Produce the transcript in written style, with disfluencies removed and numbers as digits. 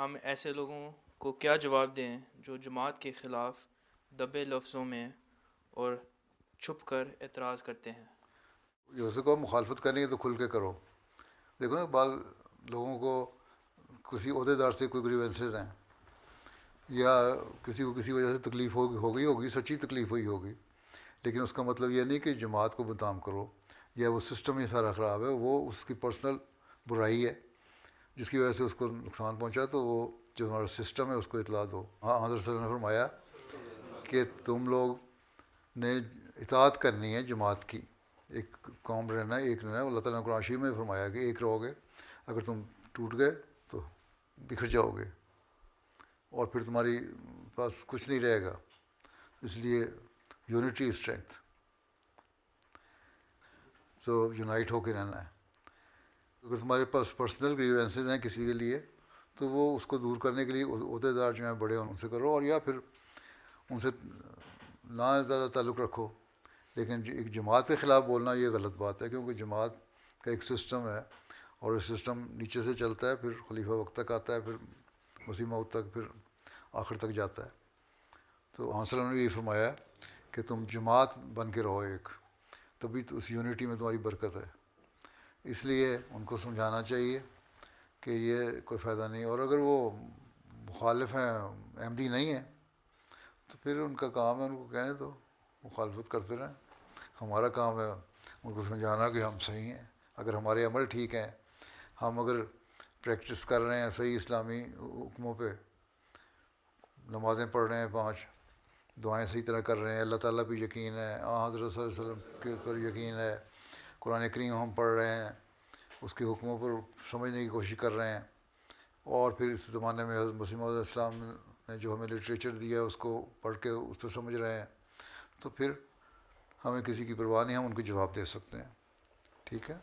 ہم ایسے لوگوں کو کیا جواب دیں جو جماعت کے خلاف دبے لفظوں میں اور چھپ کر اعتراض کرتے ہیں؟ جو اسے کو مخالفت کرنی ہے تو کھل کے کرو. دیکھو نا، بعض لوگوں کو کسی عہدیدار سے کوئی گریونسز ہیں، یا کسی کو کسی وجہ سے تکلیف ہوگی سچی تکلیف ہوئی ہوگی، لیکن اس کا مطلب یہ نہیں کہ جماعت کو بدنام کرو یا وہ سسٹم ہی سارا خراب ہے. وہ اس کی پرسنل برائی ہے جس کی وجہ سے اس کو نقصان پہنچا، تو وہ جو ہمارا سسٹم ہے اس کو اطلاع دو. ہاں، حضرت صلی اللہ علیہ وسلم نے فرمایا کہ تم لوگ نے اطاعت کرنی ہے جماعت کی، ایک قوم رہنا ہے، ایک رہنا ہے. اللہ تعالیٰ نے قرآن شریف میں فرمایا کہ ایک رہو گے، اگر تم ٹوٹ گئے تو بکھر جاؤ گے اور پھر تمہاری پاس کچھ نہیں رہے گا. اس لیے یونٹی اسٹرینتھ، تو یونائٹ ہو کے رہنا ہے. اگر تمہارے پاس پرسنل گریوینسز ہیں کسی کے لیے تو وہ اس کو دور کرنے کے لیے عہدیدار جو ہیں بڑے ان سے کرو، اور یا پھر ان سے نہ زیادہ تعلق رکھو. لیکن ایک جماعت کے خلاف بولنا یہ غلط بات ہے، کیونکہ جماعت کا ایک سسٹم ہے اور یہ سسٹم نیچے سے چلتا ہے، پھر خلیفہ وقت تک آتا ہے، پھر مسیح موعود تک، پھر آخر تک جاتا ہے. تو وہاں صلی اللہ علیہ وسلم نے یہ فرمایا کہ تم جماعت بن کے رہو ایک، تبھی تو اس یونٹی میں تمہاری برکت ہے. اس لیے ان کو سمجھانا چاہیے کہ یہ کوئی فائدہ نہیں. اور اگر وہ مخالف ہیں، احمدی نہیں ہیں، تو پھر ان کا کام ہے ان کو کہنے تو مخالفت کرتے رہیں. ہمارا کام ہے ان کو سمجھانا کہ ہم صحیح ہیں. اگر ہمارے عمل ٹھیک ہیں، ہم اگر پریکٹس کر رہے ہیں صحیح اسلامی حکموں پہ، نمازیں پڑھ رہے ہیں 5، دعائیں صحیح طرح کر رہے ہیں، اللہ تعالیٰ پہ یقین ہے، حضرت صلی اللہ علیہ وسلم کے پر یقین ہے، قرآن کریم ہم پڑھ رہے ہیں، اس کے حکموں پر سمجھنے کی کوشش کر رہے ہیں، اور پھر اس زمانے میں حضرت مسیح موعود علیہ السلام نے جو ہمیں لٹریچر دیا ہے اس کو پڑھ کے اس پہ سمجھ رہے ہیں، تو پھر ہمیں کسی کی پرواہ نہیں، ہم ان کو جواب دے سکتے ہیں. ٹھیک ہے.